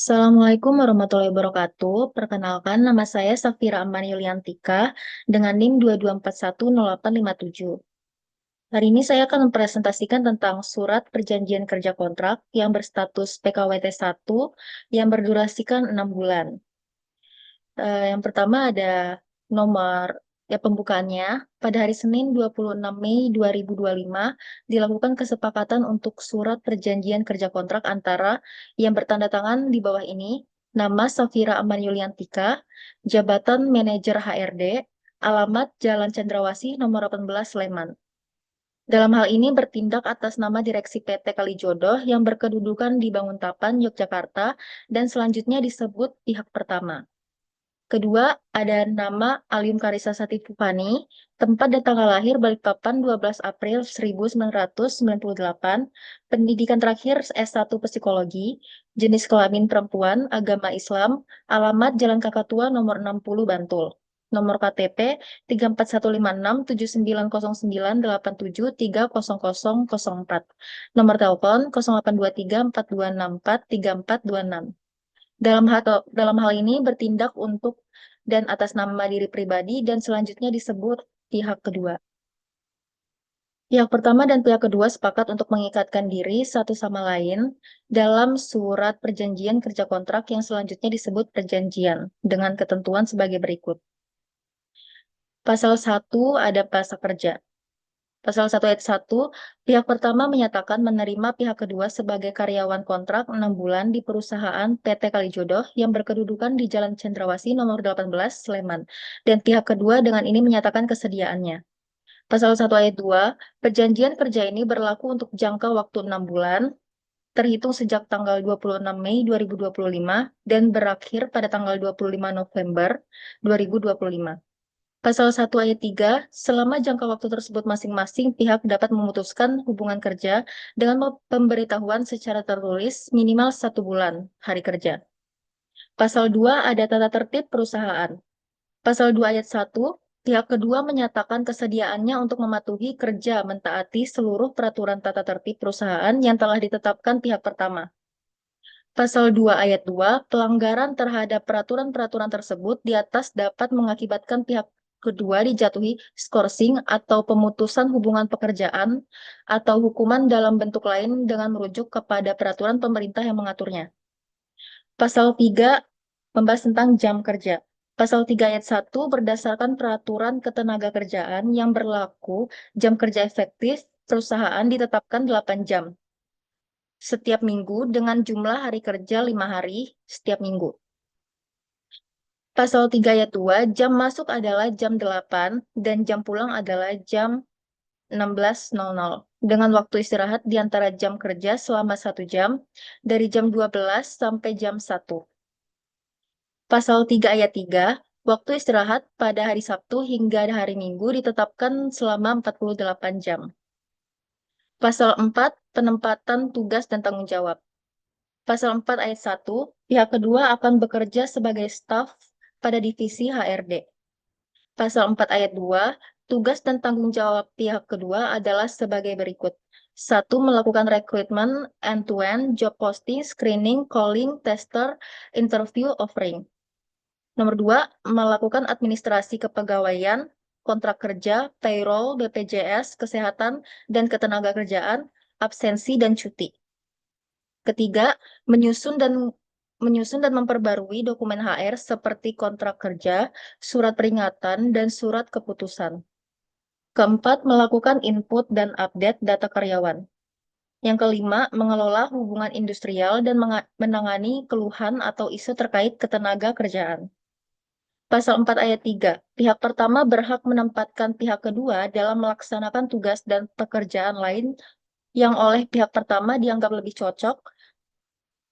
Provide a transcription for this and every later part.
Assalamualaikum warahmatullahi wabarakatuh. Perkenalkan, nama saya Safira Amani Yuliantika dengan NIM 2241087. Hari ini saya akan mempresentasikan tentang surat perjanjian kerja kontrak yang berstatus PKWT 1 yang berdurasikan 6 bulan. Yang pertama ada nomor pembukaannya. Pada hari Senin 26 Mei 2025 dilakukan kesepakatan untuk surat perjanjian kerja kontrak antara yang bertanda tangan di bawah ini, nama Safira Aman Yuliantika, jabatan manajer HRD, alamat Jalan Cendrawasih nomor 18 Sleman. Dalam hal ini bertindak atas nama Direksi PT Kalijodo yang berkedudukan di Banguntapan, Yogyakarta, dan selanjutnya disebut pihak pertama. Kedua, ada nama Alium Karissa Satifufani, tempat dan tanggal lahir Balikpapan 12 April 1998, pendidikan terakhir S1 Psikologi, jenis kelamin perempuan, agama Islam, alamat Jalan Kakatua nomor 60 Bantul. Nomor KTP 341567987300004. Nomor telepon 082342643426. Dalam hal ini bertindak untuk dan atas nama diri pribadi dan selanjutnya disebut pihak kedua. Pihak pertama dan pihak kedua sepakat untuk mengikatkan diri satu sama lain dalam surat perjanjian kerja kontrak yang selanjutnya disebut perjanjian dengan ketentuan sebagai berikut. Pasal 1 ada pasal kerja. Pasal 1 ayat 1, pihak pertama menyatakan menerima pihak kedua sebagai karyawan kontrak 6 bulan di perusahaan PT Kalijodo yang berkedudukan di Jalan Cendrawasih nomor 18 Sleman. Dan pihak kedua dengan ini menyatakan kesediaannya. Pasal 1 ayat 2, perjanjian kerja ini berlaku untuk jangka waktu 6 bulan, terhitung sejak tanggal 26 Mei 2025 dan berakhir pada tanggal 25 November 2025. Pasal 1 ayat 3, selama jangka waktu tersebut masing-masing pihak dapat memutuskan hubungan kerja dengan pemberitahuan secara tertulis minimal 1 bulan hari kerja. Pasal 2 ada tata tertib perusahaan. Pasal 2 ayat 1, pihak kedua menyatakan kesediaannya untuk mematuhi kerja mentaati seluruh peraturan tata tertib perusahaan yang telah ditetapkan pihak pertama. Pasal 2 ayat 2, pelanggaran terhadap peraturan-peraturan tersebut di atas dapat mengakibatkan pihak kedua dijatuhi skorsing atau pemutusan hubungan pekerjaan atau hukuman dalam bentuk lain dengan merujuk kepada peraturan pemerintah yang mengaturnya. Pasal 3 membahas tentang jam kerja. Pasal 3 ayat 1 berdasarkan peraturan ketenagakerjaan yang berlaku, jam kerja efektif perusahaan ditetapkan 8 jam setiap minggu dengan jumlah hari kerja 5 hari setiap minggu. Pasal 3 ayat 2, jam masuk adalah jam 8 dan jam pulang adalah jam 16.00 dengan waktu istirahat di antara jam kerja selama 1 jam dari jam 12 sampai jam 1. Pasal 3 ayat 3, waktu istirahat pada hari Sabtu hingga hari Minggu ditetapkan selama 48 jam. Pasal 4, penempatan tugas dan tanggung jawab. Pasal 4 ayat 1, pihak kedua akan bekerja sebagai staf pada divisi HRD. Pasal 4 ayat 2, tugas dan tanggung jawab pihak kedua adalah sebagai berikut. 1. Melakukan rekrutmen end-to-end, job posting, screening, calling, tester, interview, offering. Nomor 2, melakukan administrasi kepegawaian, kontrak kerja, payroll, BPJS, kesehatan, dan ketenagakerjaan, absensi, dan cuti. Ketiga, menyusun dan memperbarui dokumen HR seperti kontrak kerja, surat peringatan, dan surat keputusan. Keempat, melakukan input dan update data karyawan. Yang kelima, mengelola hubungan industrial dan menangani keluhan atau isu terkait ketenaga kerjaan. Pasal 4 ayat 3, pihak pertama berhak menempatkan pihak kedua dalam melaksanakan tugas dan pekerjaan lain yang oleh pihak pertama dianggap lebih cocok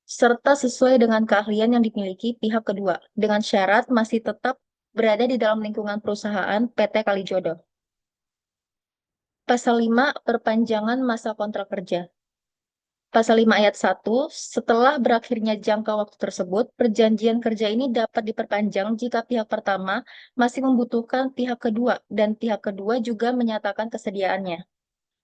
serta sesuai dengan keahlian yang dimiliki pihak kedua, dengan syarat masih tetap berada di dalam lingkungan perusahaan PT Kalijodo. Pasal 5, perpanjangan masa kontrak kerja. Pasal 5 ayat 1, setelah berakhirnya jangka waktu tersebut, perjanjian kerja ini dapat diperpanjang jika pihak pertama masih membutuhkan pihak kedua dan pihak kedua juga menyatakan kesediaannya.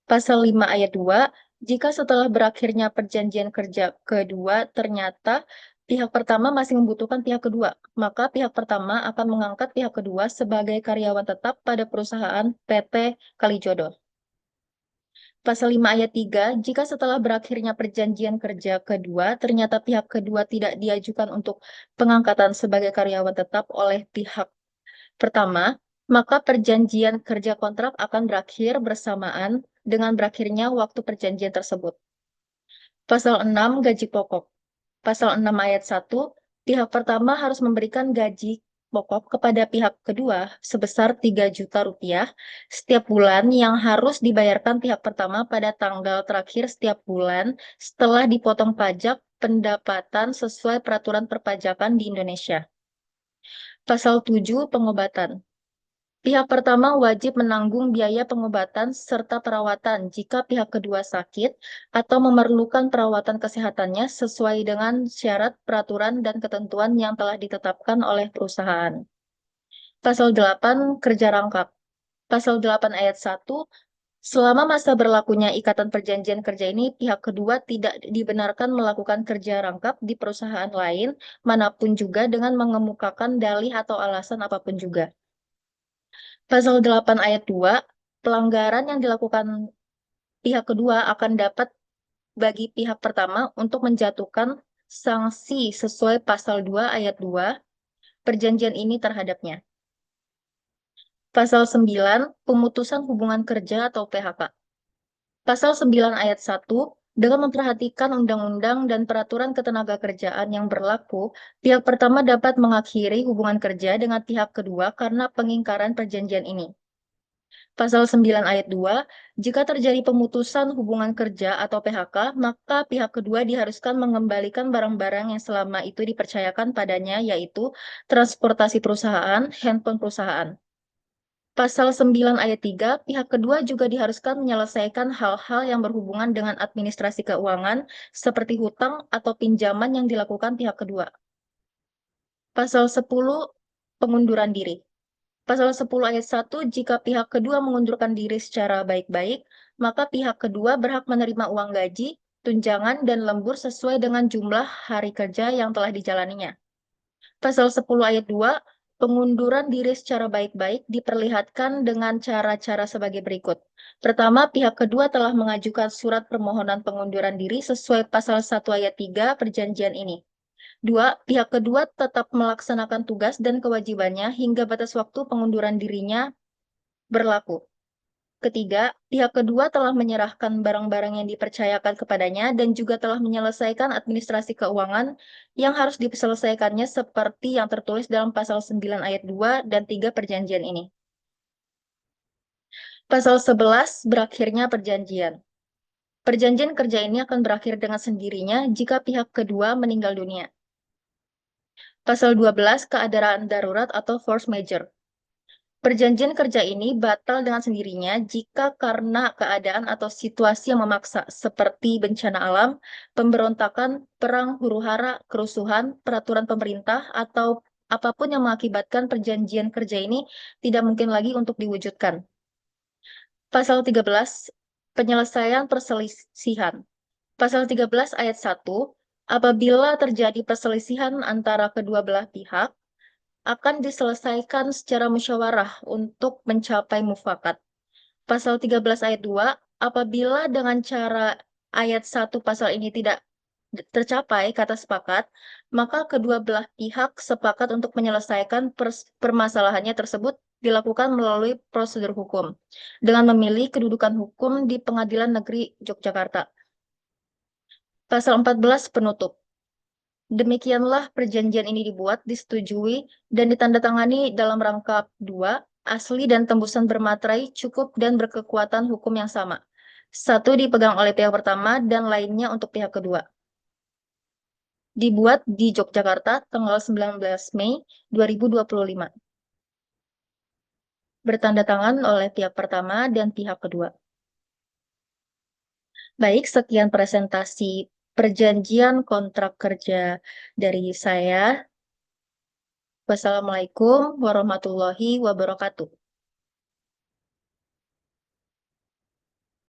Pasal 5 ayat 2, Jika setelah berakhirnya perjanjian kerja kedua, ternyata pihak pertama masih membutuhkan pihak kedua, maka pihak pertama akan mengangkat pihak kedua sebagai karyawan tetap pada perusahaan PT Kalijodo. Pasal 5 ayat 3, jika setelah berakhirnya perjanjian kerja kedua, ternyata pihak kedua tidak diajukan untuk pengangkatan sebagai karyawan tetap oleh pihak pertama, maka perjanjian kerja kontrak akan berakhir bersamaan dengan berakhirnya waktu perjanjian tersebut. Pasal 6, gaji pokok. Pasal 6 ayat 1, pihak pertama harus memberikan gaji pokok kepada pihak kedua sebesar 3 juta rupiah setiap bulan yang harus dibayarkan pihak pertama pada tanggal terakhir setiap bulan setelah dipotong pajak pendapatan sesuai peraturan perpajakan di Indonesia. Pasal 7, pengobatan. Pihak pertama wajib menanggung biaya pengobatan serta perawatan jika pihak kedua sakit atau memerlukan perawatan kesehatannya sesuai dengan syarat, peraturan, dan ketentuan yang telah ditetapkan oleh perusahaan. Pasal 8, kerja rangkap. Pasal 8 ayat 1, selama masa berlakunya ikatan perjanjian kerja ini, pihak kedua tidak dibenarkan melakukan kerja rangkap di perusahaan lain manapun juga dengan mengemukakan dalih atau alasan apapun juga. Pasal 8 ayat 2, pelanggaran yang dilakukan pihak kedua akan dapat bagi pihak pertama untuk menjatuhkan sanksi sesuai pasal 2 ayat 2 perjanjian ini terhadapnya. Pasal 9, pemutusan hubungan kerja atau PHK. Pasal 9 ayat 1, dengan memperhatikan undang-undang dan peraturan ketenagakerjaan yang berlaku, pihak pertama dapat mengakhiri hubungan kerja dengan pihak kedua karena pengingkaran perjanjian ini. Pasal 9 ayat 2, jika terjadi pemutusan hubungan kerja atau PHK, maka pihak kedua diharuskan mengembalikan barang-barang yang selama itu dipercayakan padanya, yaitu transportasi perusahaan, handphone perusahaan. Pasal 9 ayat 3, pihak kedua juga diharuskan menyelesaikan hal-hal yang berhubungan dengan administrasi keuangan, seperti hutang atau pinjaman yang dilakukan pihak kedua. Pasal 10, pengunduran diri. Pasal 10 ayat 1, jika pihak kedua mengundurkan diri secara baik-baik, maka pihak kedua berhak menerima uang gaji, tunjangan, dan lembur sesuai dengan jumlah hari kerja yang telah dijalaninya. Pasal 10 ayat 2, pengunduran diri secara baik-baik diperlihatkan dengan cara-cara sebagai berikut. Pertama, pihak kedua telah mengajukan surat permohonan pengunduran diri sesuai pasal 1 ayat 3 perjanjian ini. 2, pihak kedua tetap melaksanakan tugas dan kewajibannya hingga batas waktu pengunduran dirinya berlaku. Ketiga, pihak kedua telah menyerahkan barang-barang yang dipercayakan kepadanya dan juga telah menyelesaikan administrasi keuangan yang harus diselesaikannya seperti yang tertulis dalam pasal 9 ayat 2 dan 3 perjanjian ini. Pasal 11, berakhirnya perjanjian. Perjanjian kerja ini akan berakhir dengan sendirinya jika pihak kedua meninggal dunia. Pasal 12, keadaan darurat atau force majeure. Perjanjian kerja ini batal dengan sendirinya jika karena keadaan atau situasi yang memaksa, seperti bencana alam, pemberontakan, perang huru-hara, kerusuhan, peraturan pemerintah, atau apapun yang mengakibatkan perjanjian kerja ini tidak mungkin lagi untuk diwujudkan. Pasal 13, penyelesaian perselisihan. Pasal 13 ayat 1, apabila terjadi perselisihan antara kedua belah pihak, akan diselesaikan secara musyawarah untuk mencapai mufakat. Pasal 13 ayat 2, apabila dengan cara ayat 1 pasal ini tidak tercapai kata sepakat, maka kedua belah pihak sepakat untuk menyelesaikan permasalahannya tersebut dilakukan melalui prosedur hukum dengan memilih kedudukan hukum di Pengadilan Negeri Yogyakarta. Pasal 14, penutup. Demikianlah perjanjian ini dibuat, disetujui, dan ditandatangani dalam rangka 2, asli dan tembusan bermaterai, cukup, dan berkekuatan hukum yang sama. Satu dipegang oleh pihak pertama dan lainnya untuk pihak kedua. Dibuat di Yogyakarta tanggal 19 Mei 2025. Bertanda tangan oleh pihak pertama dan pihak kedua. Baik, sekian presentasi perjanjian kontrak kerja dari saya. Wassalamualaikum warahmatullahi wabarakatuh.